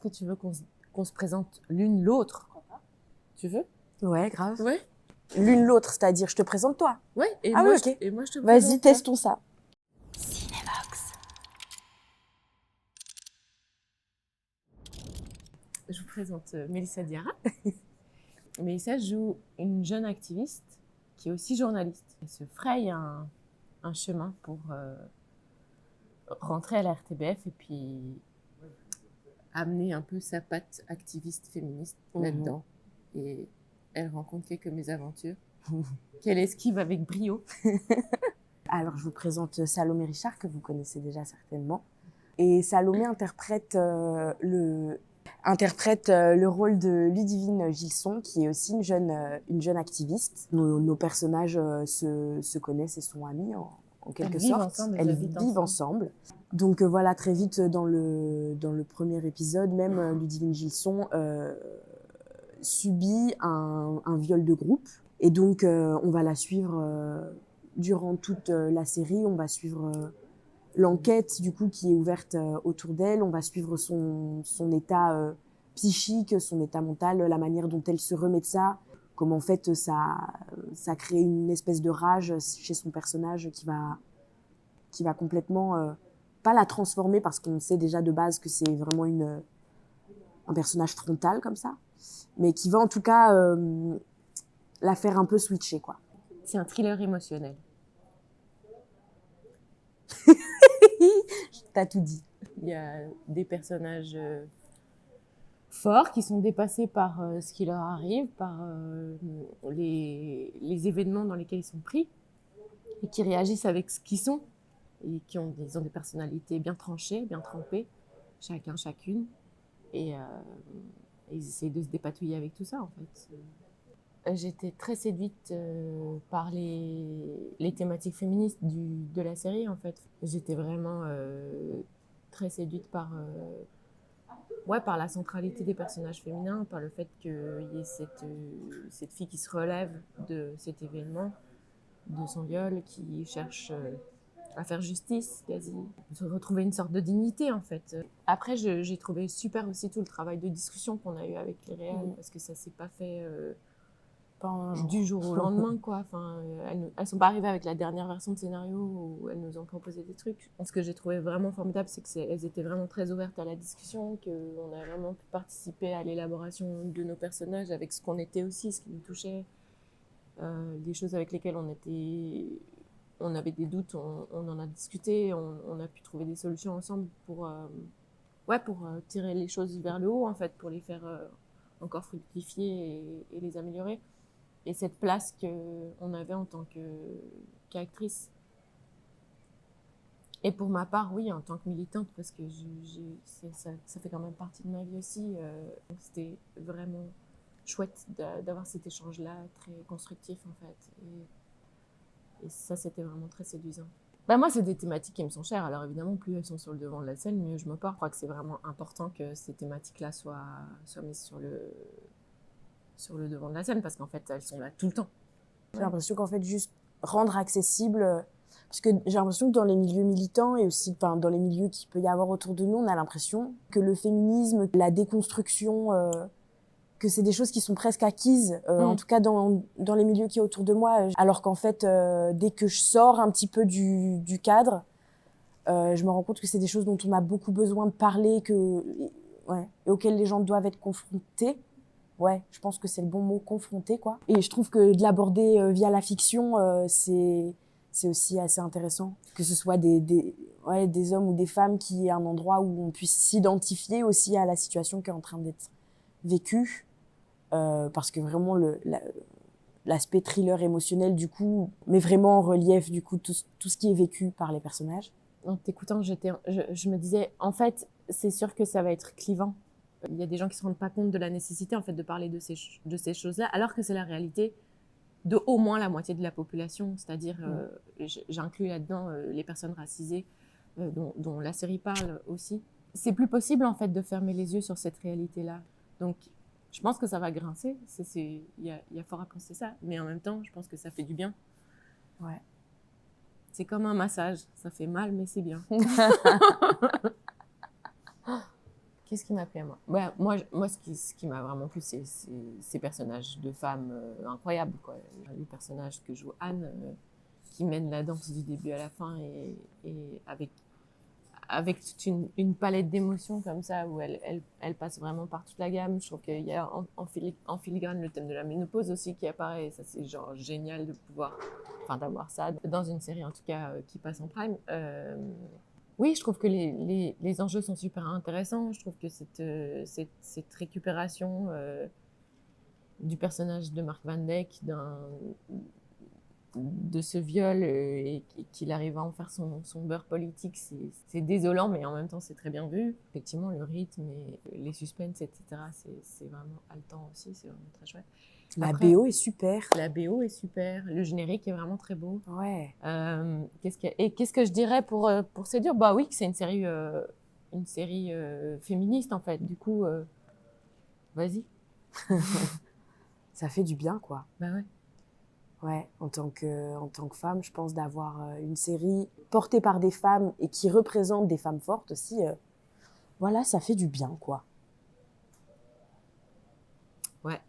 que tu veux qu'on se présente l'une l'autre? Tu veux? Ouais, grave. Ouais. L'une l'autre, c'est-à-dire je te présente toi. Ouais. Et Ah moi, oui, ok. et moi, je te Vas-y, présente toi. testons ça. Je vous présente Mélissa Diarra. Mélissa joue une jeune activiste qui est aussi journaliste. Elle se fraye un chemin pour rentrer à la RTBF et puis amener un peu sa patte activiste féministe là-dedans. Et elle rencontre quelques mésaventures qu'elle esquive avec brio. Alors, je vous présente Salomé Richard, que vous connaissez déjà certainement. Et Salomé interprète le rôle de Ludivine Gilson, qui est aussi une jeune activiste. Nos personnages se connaissent et sont amis en quelque sorte. Elles vivent ensemble. Donc voilà, très vite dans le premier épisode, même Ludivine Gilson subit un viol de groupe. Et donc on va la suivre durant toute la série. On va suivre l'enquête du coup qui est ouverte autour d'elle. On va suivre son état psychique, son état mental, la manière dont elle se remet de ça, comment en fait ça crée une espèce de rage chez son personnage qui va complètement pas la transformer, parce qu'on sait déjà de base que c'est vraiment un personnage frontal comme ça, mais qui va en tout cas la faire un peu switcher, quoi. C'est un thriller émotionnel. T'as tout dit. Il y a des personnages forts qui sont dépassés par ce qui leur arrive, par les événements dans lesquels ils sont pris, et qui réagissent avec ce qu'ils sont, et qui ont ils ont des personnalités bien tranchées, bien trempées, chacun, chacune, et ils essayent de se dépatouiller avec tout ça, en fait. J'étais très séduite par les thématiques féministes de la série, en fait. J'étais vraiment très séduite par la centralité des personnages féminins, par le fait qu'il y ait cette fille qui se relève de cet événement, de son viol, qui cherche à faire justice, quasi, de retrouver une sorte de dignité, en fait. Après, j'ai trouvé super aussi tout le travail de discussion qu'on a eu avec les réals, parce que ça s'est pas fait du jour au lendemain, quoi. Enfin, elles sont pas arrivées avec la dernière version de scénario où elles nous ont proposé des trucs. Ce que j'ai trouvé vraiment formidable, c'est qu'elles étaient vraiment très ouvertes à la discussion, qu'on a vraiment pu participer à l'élaboration de nos personnages avec ce qu'on était aussi, ce qui nous touchait, des choses avec lesquelles on avait des doutes, on en a discuté, on a pu trouver des solutions ensemble pour tirer les choses vers le haut, en fait, pour les faire encore fructifier et les améliorer. Et cette place qu'on avait en tant qu'actrice. Et pour ma part, oui, en tant que militante, parce que ça fait quand même partie de ma vie aussi. Donc c'était vraiment chouette d'avoir cet échange-là, très constructif, en fait. Et ça, c'était vraiment très séduisant. Moi, c'est des thématiques qui me sont chères. Alors évidemment, plus elles sont sur le devant de la scène, mieux je me porte. Je crois que c'est vraiment important que ces thématiques-là soient mises sur le devant de la scène, parce qu'en fait, elles sont là tout le temps. J'ai l'impression qu'en fait, juste rendre accessible, parce que j'ai l'impression que dans les milieux militants et aussi dans les milieux qu'il peut y avoir autour de nous, on a l'impression que le féminisme, la déconstruction, que c'est des choses qui sont presque acquises, en tout cas dans les milieux qui sont autour de moi, alors qu'en fait, dès que je sors un petit peu du cadre, je me rends compte que c'est des choses dont on a beaucoup besoin de parler, et auxquelles les gens doivent être confrontés. Ouais, je pense que c'est le bon mot, confronter, quoi. Et je trouve que de l'aborder via la fiction, c'est aussi assez intéressant. Que ce soit des hommes ou des femmes qui aient un endroit où on puisse s'identifier aussi à la situation qui est en train d'être vécue. Parce que vraiment, l'aspect thriller émotionnel, du coup, met vraiment en relief, du coup, tout ce qui est vécu par les personnages. En t'écoutant, je me disais, en fait, c'est sûr que ça va être clivant. Il y a des gens qui ne se rendent pas compte de la nécessité, en fait, de parler de ces choses-là, alors que c'est la réalité de au moins la moitié de la population. C'est-à-dire, j'inclus là-dedans les personnes racisées, dont la série parle aussi. C'est plus possible, en fait, de fermer les yeux sur cette réalité-là. Donc, je pense que ça va grincer. Il y a fort à penser ça. Mais en même temps, je pense que ça fait du bien. Ouais. C'est comme un massage. Ça fait mal, mais c'est bien. Qu'est-ce qui m'a plu à moi? Moi, ce qui m'a vraiment plu, c'est ces personnages de femmes incroyables, quoi. Le personnage que joue Anne, qui mène la danse du début à la fin et avec toute une palette d'émotions comme ça, où elle passe vraiment par toute la gamme. Je trouve qu'il y a en filigrane le thème de la ménopause aussi qui apparaît. Et ça, c'est genre génial de pouvoir, enfin, d'avoir ça dans une série, en tout cas, qui passe en prime. Oui, je trouve que les enjeux sont super intéressants. Je trouve que cette récupération du personnage de Mark Van Dyke, de ce viol et qu'il arrive à en faire son beurre politique, c'est désolant, mais en même temps, c'est très bien vu. Effectivement, le rythme et les suspens, etc., c'est vraiment haletant aussi, c'est vraiment très chouette. La BO est super. La BO est super, le générique est vraiment très beau. Ouais. Qu'est-ce que je dirais pour séduire? Bah oui, que c'est une série féministe, en fait. Du coup, vas-y. Ça fait du bien, quoi. Bah ouais. Ouais, en tant que femme, je pense d'avoir une série portée par des femmes et qui représente des femmes fortes aussi, voilà, ça fait du bien, quoi. Ouais.